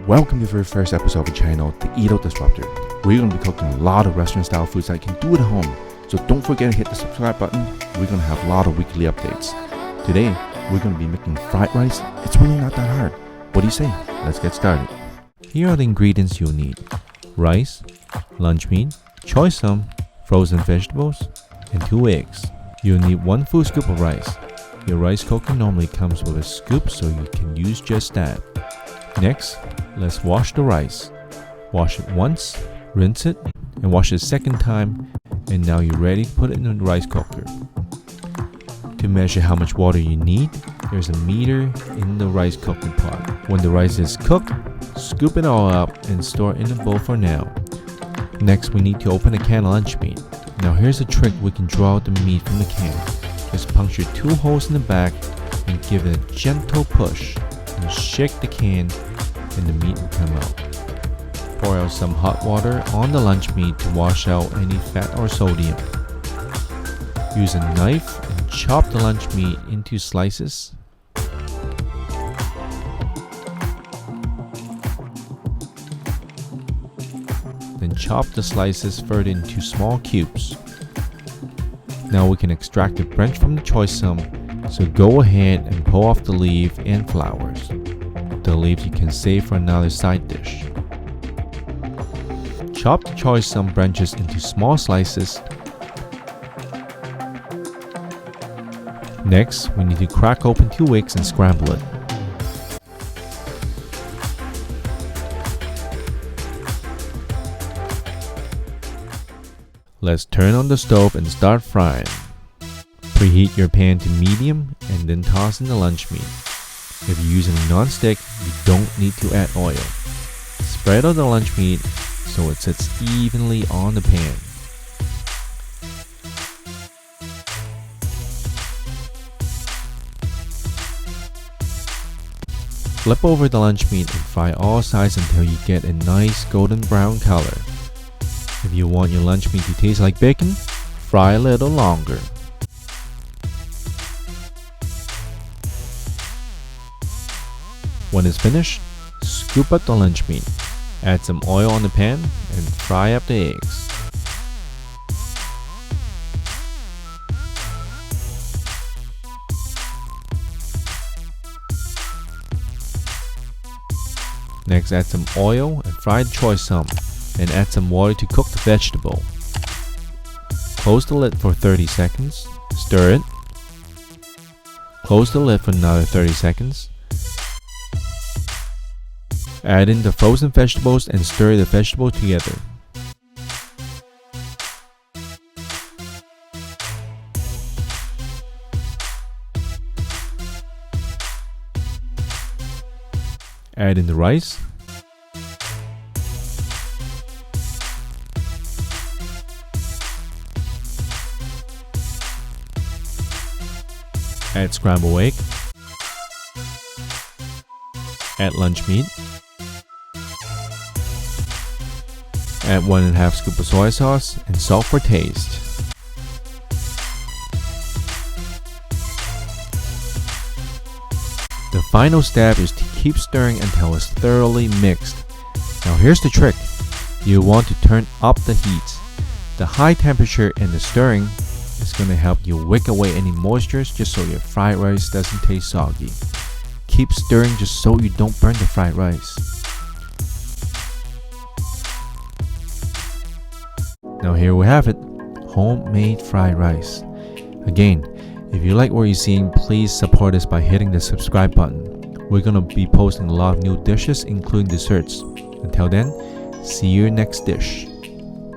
Welcome to the very first episode of the channel, The Eat Out Disruptor. We're going to be cooking a lot of restaurant style foods that you can do at home. So don't forget to hit the subscribe button. We're going to have a lot of weekly updates. Today, we're going to be making fried rice. It's really not that hard. What do you say? Let's get started. Here are the ingredients you'll need. Rice, lunch meat, choy sum, frozen vegetables, and 2 eggs. You'll need 1 full scoop of rice. Your rice cooker normally comes with a scoop, so you can use just that. Next, let's wash the rice. Wash it once, rinse it, and wash it a second time, and now you're ready to put it in the rice cooker. To measure how much water you need, there's a meter in the rice cooking pot. When the rice is cooked, scoop it all up and store it in a bowl for now. Next, we need to open a can of lunch meat. Now here's a trick: we can draw out the meat from the can. Just puncture 2 holes in the back and give it a gentle push and shake the can, and the meat will come out. Pour out some hot water on the lunch meat to wash out any fat or sodium. Use a knife and chop the lunch meat into slices. Then chop the slices further into small cubes. Now we can extract the branch from the choy sum, so go ahead and pull off the leaf and flowers. The leaves you can save for another side dish. Chop the choy sum branches into small slices. Next, we need to crack open 2 eggs and scramble it. Let's turn on the stove and start frying. Preheat your pan to medium and then toss in the lunch meat. If you're using non-stick, you don't need to add oil. Spread out the lunch meat so it sits evenly on the pan. Flip over the lunch meat and fry all sides until you get a nice golden brown color. If you want your lunch meat to taste like bacon, fry a little longer. When it's finished, scoop up the lunch meat, add some oil on the pan, and fry up the eggs. Next, add some oil and fry the choy sum, and add some water to cook the vegetable. Close the lid for 30 seconds, stir it. Close the lid for another 30 seconds. Add in the frozen vegetables and stir the vegetables together. Add in the rice. Add scrambled egg. Add lunch meat. Add 1½ scoop of soy sauce and salt for taste. The final step is to keep stirring until it's thoroughly mixed. Now here's the trick. You want to turn up the heat. The high temperature and the stirring is going to help you wick away any moistures just so your fried rice doesn't taste soggy. Keep stirring just so you don't burn the fried rice. Now here we have it, homemade fried rice. Again, if you like what you're seeing, please support us by hitting the subscribe button. We're going to be posting a lot of new dishes, including desserts. Until then, see you next dish.